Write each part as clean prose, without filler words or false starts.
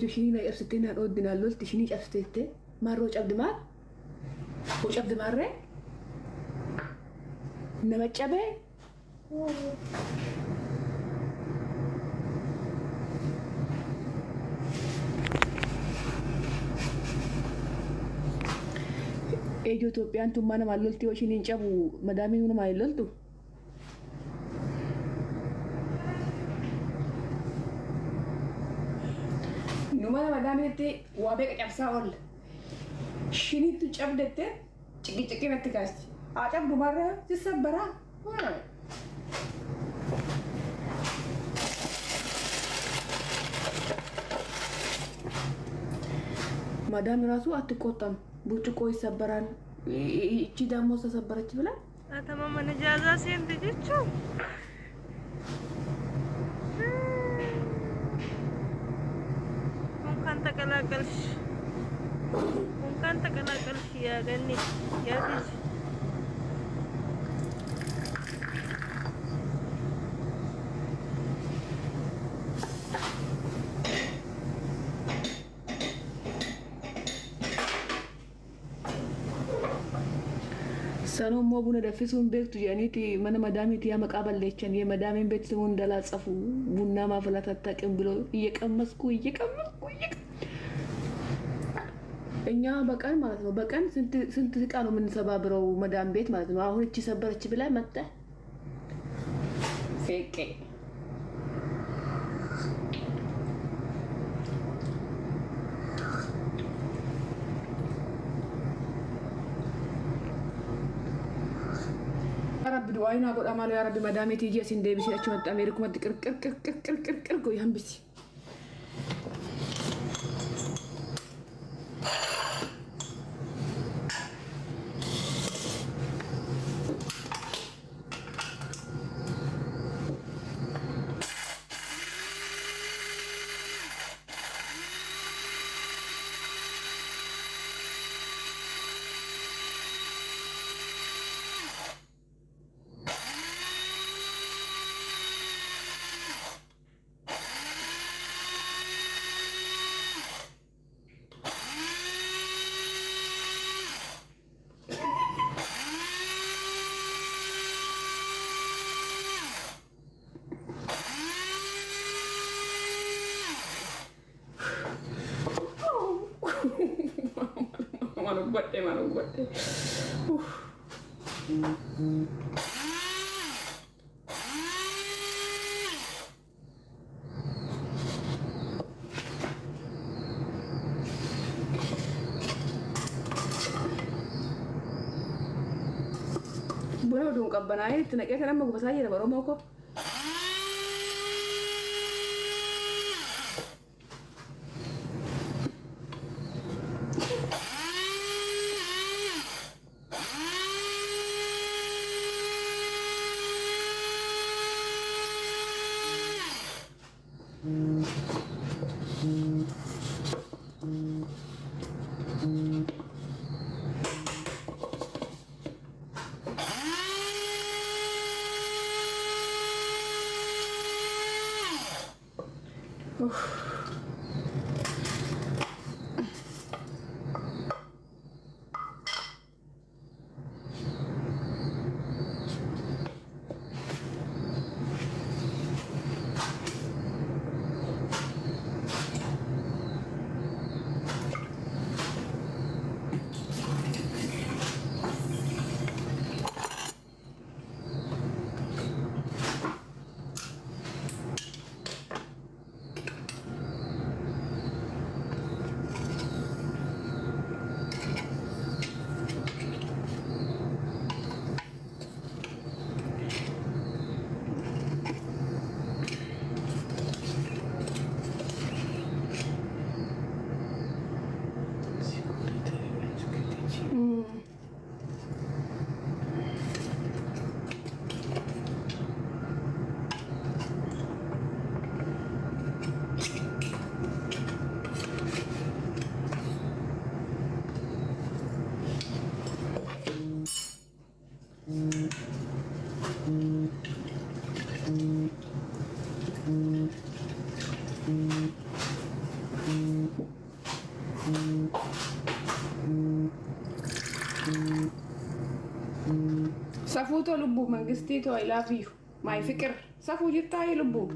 ejo shiini na cabsite na oddina lolti shiini cabsite marro cabdi mar o cabdi marre nama cabe ejo Itoopiyaan tumma nama lolti o shiini cabu madami nama loltu numa madami te wabe cabsa ol shiini tu cabdete ciki natikasti acab dumarra tisabara madam rasu atቆጣም ቡጭቆ ይሰበራል እቺ ደሞ ተሰበረች ብላ አተማማ ነጃዛ ሲን ልጅቹ እንኳን ተቀላቀልሽ ያገኒ ያትሽ ሰኖ ሞቡነ ደፍሱን ቤክቱ ያኒቲ ማነ ማዳሚቲ ያመቃበለችን የማዳሚን ቤት ስሙን እንዳላጸፉ ቡና ማፍላት አታውቅም ብሎ እየቀመስኩ እኛ በቀን ማለት ነው በቀን ስንት እቃ ነው የምንሰባብረው ማዳም ቤት ማለት ነው አሁን እቺ ሰበረች ብላ መጣ ፌቄ رب دعائنا قد أمالو يا رب مدامي تيجي سندي بس أشوف أمريكا ما تكر كر كر كر كر كر كر كوي هم بس Mana buat deh. Buat udah ungkap banai, tenaknya karena mau gue saja, baru mau kok. Safuuto lubbuu mangistiitoo I love you. My fikir. Safuu jirtaa lubbuu.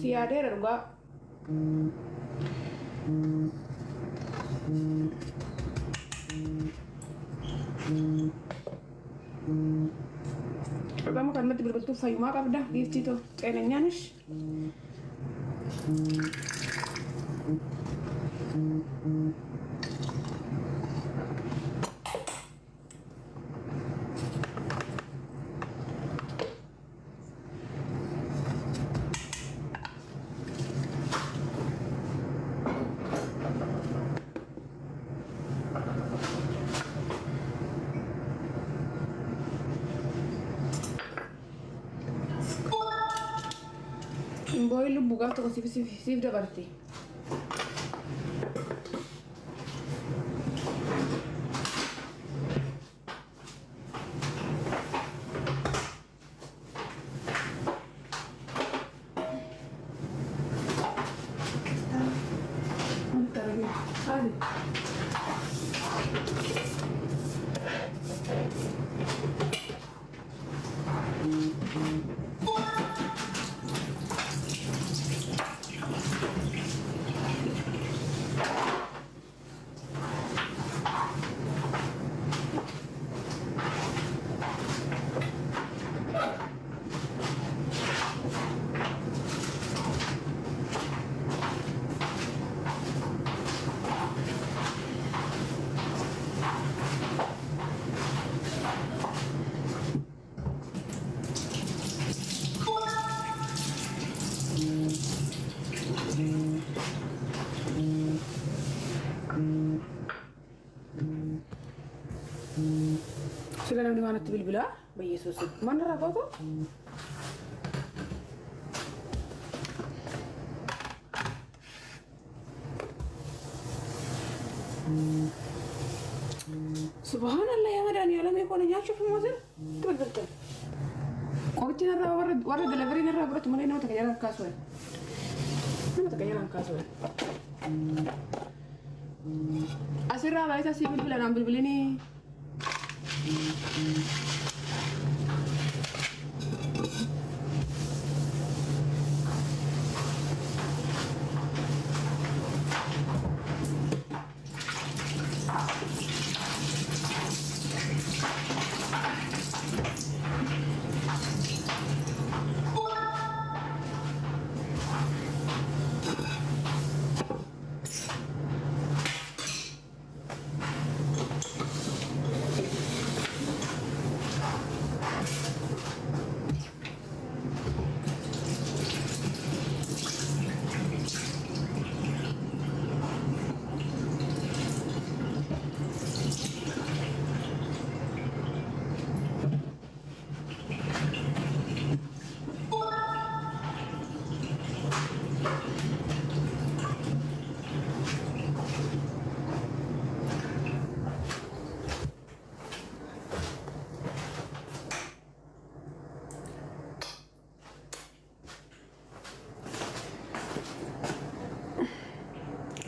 Si yaadeera dhugaa. Pertama kan mati berbentuk sayuma qabda giftito xeenanya nሽ Boy lu buka tuh sif dah berarti. Bentar lagi. Ada. Sudah di mana tuh bila? Bayi susu. Mana rapat tuh? Subhanallah ya madani alam ya kau nyacuk semua sih. Betul. Kau cina warna delivery nara berat mana ini mau tak jalan kasuan. Ini mau tak jalan kasuan. Asirah baik sih bila ambil ini.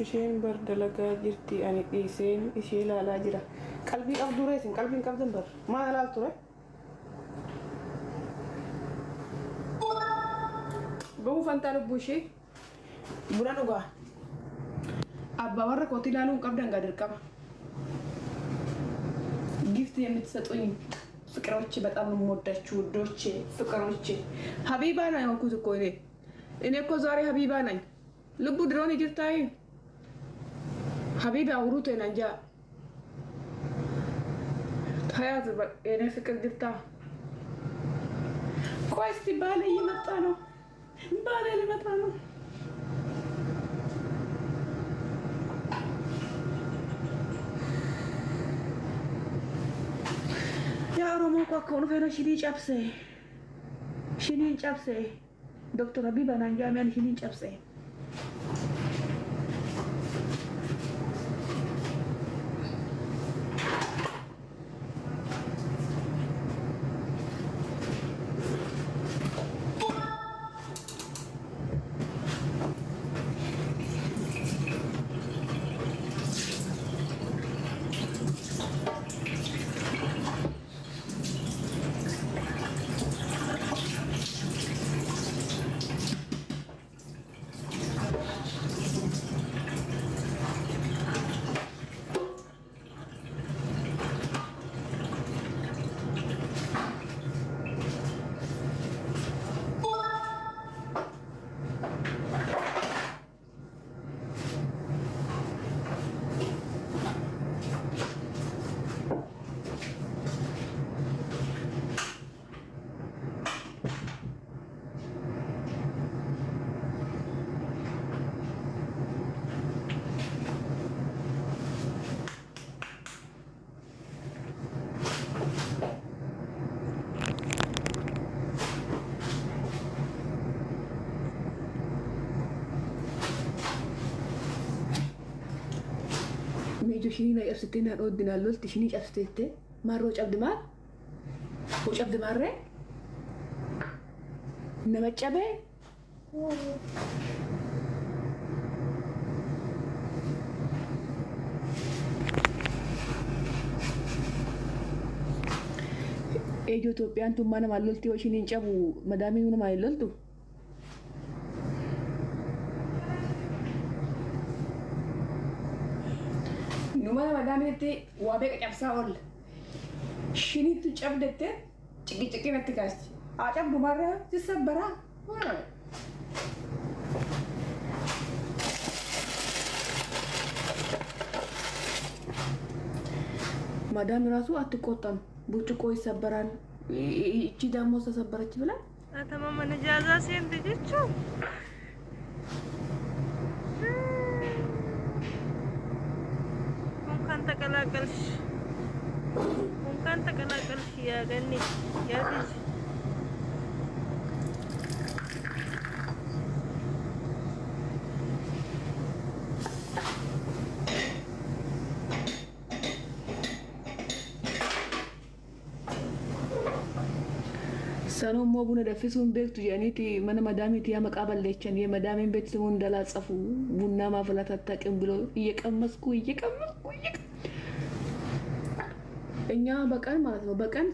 Isheen bar dalagaa jirti ani dhiiseen ishee ilaalaa jira. Qalbii qabdu reesin qalbiin qabdan bar maal ilaaltu re? Bahu fantaa lubbuu ishee buna dhugaa. Abbaa warra kooti ilaaluun qabdan gaa dirqama. ጊፍት የምትሰጡኝ ፍቅሮቼ በጣም ነው የምወዳችሁ ውዶቼ ፍቅሮቼ። ሀቢባ ነው ያልኩት እኮ እኔ እኮ ዛሬ ሀቢባ ነኝ። ልቡ ድሮን ይጅርታይ ሀቢባ አውሩት ነንጃ ታያት የኔ ፍቅር ግርታ። ቆይ እስቲ ባሌ እየመጣ ነው። ባሌ ሊመጣ ነው። ያ ኦሮሞ እኮ ከሆነ ፈኖ ሽኒን ጨብሴ ዶክተር ሀቢባ ናንጃ ሚያን ሽኒን ጨብሴ eejo shiini na cabsitee na dhoodinaa lolti shiini cabsiteette marroo cabdi maal hoo cabdi marree nama cabee eejo Itoophiyaan tun mana maal lolti yoo shiiniin cabu madaamiin nama maal loltu numana madaamiitti waa beeqa cabsaa oolla shiiniitu cabdette ciqi natti kaasti haa cabdu marraa sissabbaraa madam ራሱ አትቆጣም ብርጭቆ ይሰበራል እቺ ደግሞ ተሰበረች ብላ አተማመነ ጃዛ ሴንት ጅቹ ሙንካን ተቀላቀልሽ ያገኒ ያትጅ ሰኖሞ ቡና ደፍሱን ቤክቱ ያኒቲ ማነ ማዳሚቲ ያ መቃበለችን የማዳሚን ቤት ስሙን እንዳላጸፉ ቡና ማፍላት አታውቅም ብሎ እየቀመስኩ እኛ በቀን ማለት ነው በቀን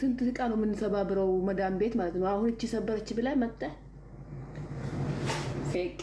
ስንት እቃ ነው የምንሰባብረው ማዳም ቤት ማለት ነው አሁን እቺ ሰበረች ብላ መጣ ፌቄ